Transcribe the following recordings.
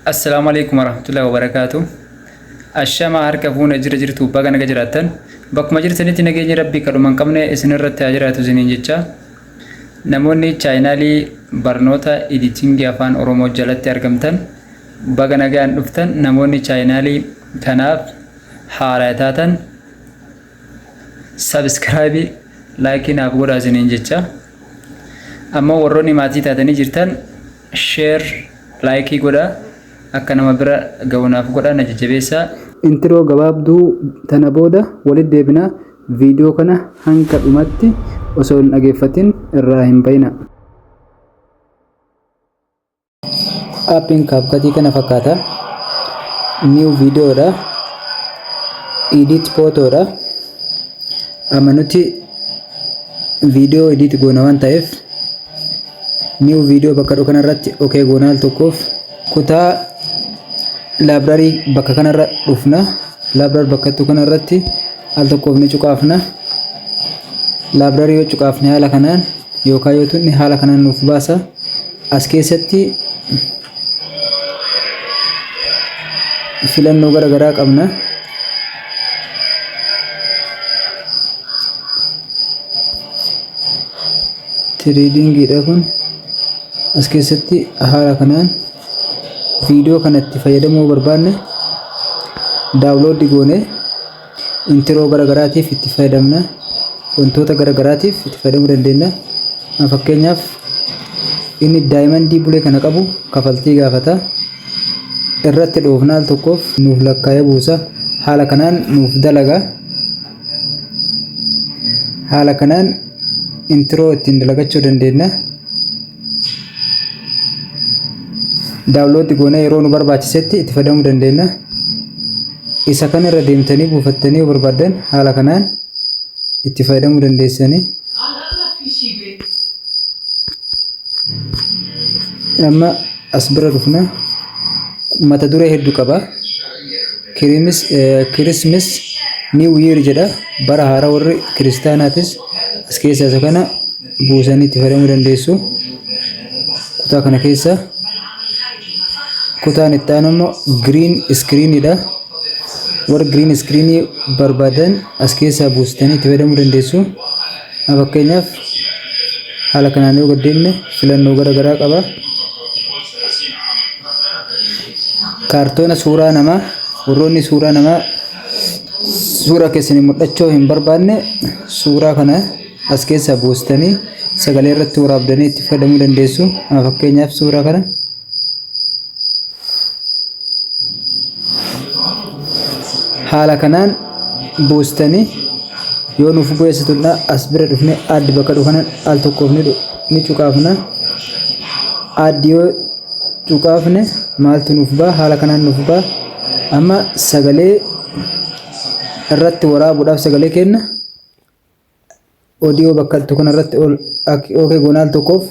Assalamualaikum warahmatullahi wabarakatuh. Ashama harka fuuna jirtu baga naga jiraatan bakkuma jirtanitti nageenya rabbii kadhuman qabne isinirratti haa jiraatu isiniin jecha namoonni chaayinaalii barnoota editingii afaan oromoo jalatti argamtan baga nagaan dhuftan namoonni chaayinaalii kanaaf haaraa taatan subscribe like naaf godhaa isiniin jecha amma warroonni maatii taatanii jirtan share like godhaa akka nama bira ga'uunaaf godhaa na jajjabeessaa. Intro gabaabduu tana booda walitti deebina viidiyoo kana hanga dhumatti osoo hin dhageeffatin irraa hin bayina. Appiin CapCut kana fakkaata. New video dha. Edit photo dha. Amma nuti video edit goona waan ta'eef new video bakka kana irratti okay goonaal tokkoof kutaa library bakka kanarra dhufna library bakka kanarratti al tokkoof ni cuqaafna library yoo cuqaafne haala kanaan yookaan yoo tunni haala kanaan nuuf baasa as keessatti filannoo garaagaraa qabna trading dha kun as keessatti haala kanaan video kanatti fayyadamuu barbaanne download goone intro garagaraatiif itti fayyadamna wantoota garagaraatiif itti fayyadamuu dandeenya fakkeenyaaf inni diamond bulee kana qabu kafaltii gaafata irratti dhoofnaal tokkoof nuuf lakkaa'ee buusa haala kanaan nuuf dalaga haala kanaan intro ittiin dalagachuu dandeenya download goone yeroo nu barbaachisetti itti fayyadamuu dandeenya isa kana irra deemtanii buufattanii barbaadan haala kanaan itti fayyadamuu dandeessanii amma as bira dhufna mata duree hedduu qaba Christmas New Year jedha bara haaraa warri kiristaanaatis as keessa isa kana buusanii itti fayyadamuu dandeessu kutaa kana keessa kutaan itti aanu green screen dha war green screen barbaadan as keessa buustanii itti fayyadamuu dandeessu fakkeenyaaf haala kanaan yoo gaddeemne filannoo garaagaraa qaba kaartoona suuraa namaa warroonni suuraa namaa suuraa keessanii mul'achuu hin barbaanne suuraa kana as keessa buustanii sagalee irratti waraabdanii itti fayyadamuu dandeessu fakkeenyaaf suuraa kana haala kanaan buustanii yoo nuuf bu'eessitudha as bira dhufne addi bakka dhufanan al tokkoof ni cuqaafna addi yoo cuqaafne maaltu nuuf ba'a haala kanaan nuuf ba'a amma sagalee irratti waraabuudhaaf sagalee kenna audio bakka kana irratti okay goonaal tokkoof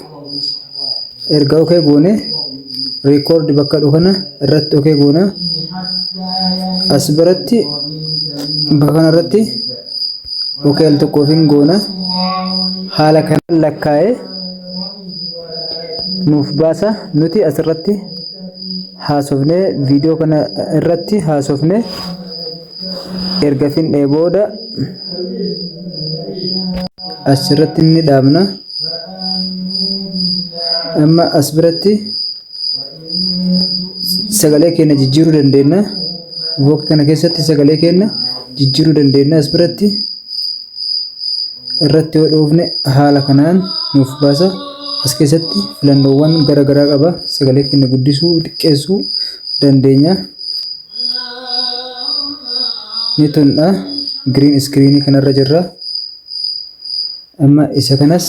erga okay goone record bakka dhufana irratti okay goona as biratti bakka kanarratti okay al tokkoofin goona haala kana lakkaa'ee nuuf baasa nuti asirratti haasofne video kana irratti haasofne erga finne booda asirratti ni dhaabna amma as biratti sagalee keenya jijjiiruu dandeenya vook kana keessatti sagalee keenya jijjiiruu dandeenya as biratti irratti yoo dhoofne haala kanaan nuuf baasa as keessatti filannoowwan garaagaraa qaba sagalee keenya guddisuu xiqqeessuu dandeenya ni tunda green screen kanarra jirra amma isa kanas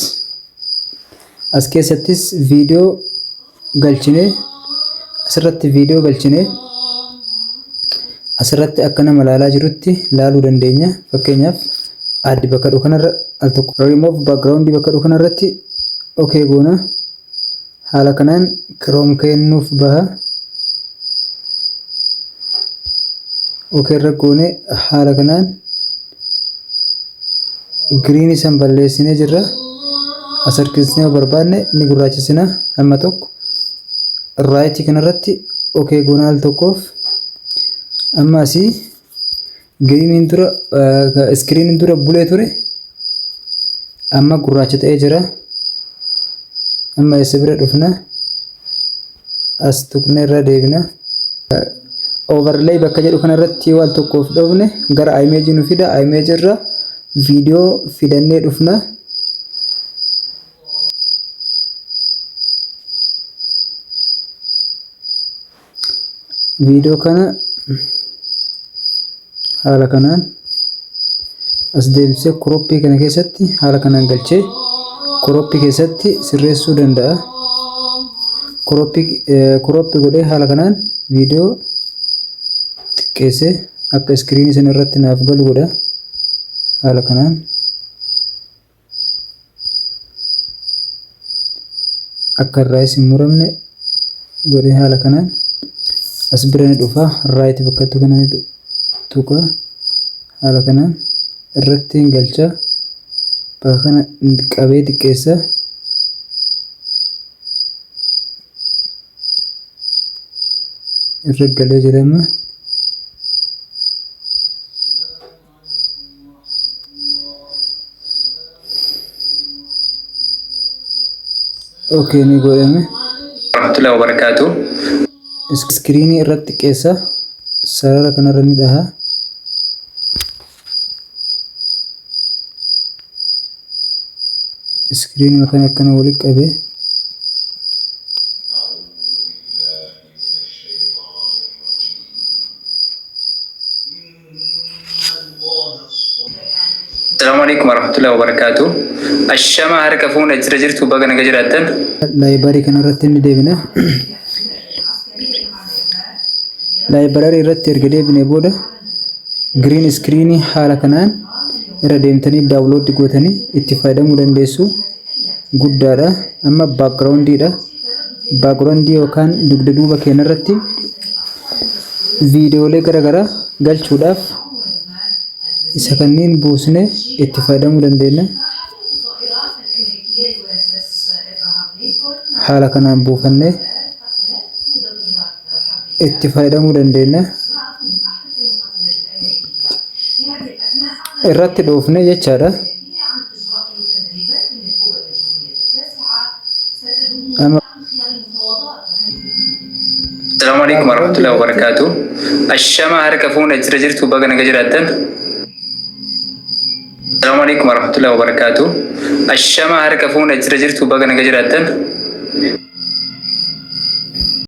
as keessattis viidiyoo galchine asirratti viidiyoo galchine asirratti akka nama ilaalaa jirutti ilaaluu dandeenya fakkeenyaaf addi bakka dhukanarra al tokko remove background bakka dhukanarratti okay goona haala kanaan chrome kennuuf baha okay irra goone haala kanaan green isan balleessinee jirra as harkisnee barbaanne ni gurraachisina amma tokko right kanarratti okay gonaal tokkoof amma asii giriiniin dura iskiriiniin dura bulee ture amma gurraacha ta'ee jira. Amma isa bira dhufna as tuqne irra deebina overlay bakka jedhu kana irratti waan tokkoof dhoofne gara image nu fida. Image irra video fidannee dhufna. Video kana haala kanaan as deebisee crop kana keessatti haala kanaan galchee crop keessatti sirreessuu danda'a. Crop godhee haala kanaan video xiqqeessee akka iskiriinii sana irratti naaf galu godha. Haala kanaan akka irraa isin muramne godhee haala kanaan as bira ni dhufa. Right bakka kana ni tuqa. Haala kanaan irratti galcha bakka kana qabee xiqqeessa. irra galee jedhama. Okay ni godhame. Warahmatullahi wabarakatuh. Iskiriinii irratti xiqqeessa sarara kanarra ni dhaha. Iskiriinii kana akkana walitti qabee السلام عليكم ورحمة الله وبركاته. الشمع هركا فون أجر جرت وبقنا جراتن. لايبراري كان رتين ديبنا. لايبراري رتير جديبنا بودا. جرين سكريني حالة كنان. رديمتني داونلود دقوتني اتفادا مودن ديسو. قدارا أما باكراوند ديدا. باكراوند دي وكان دقدقوبا كينا رتي. فيديو لي غرا قال شوداف. isa kanneen buusne itti fayyadamuu dandeenya. Haala kanaan buufannee itti fayyadamuu dandeenya. Irratti dhoofne jechaadha. السلام عليكم ورحمة الله وبركاته. الشمع هركا فون أجر جرت وبقنا جراتن. السلام عليكم ورحمة الله وبركاته. الشمع هركا فون أجر جرت وبقنا جراتن.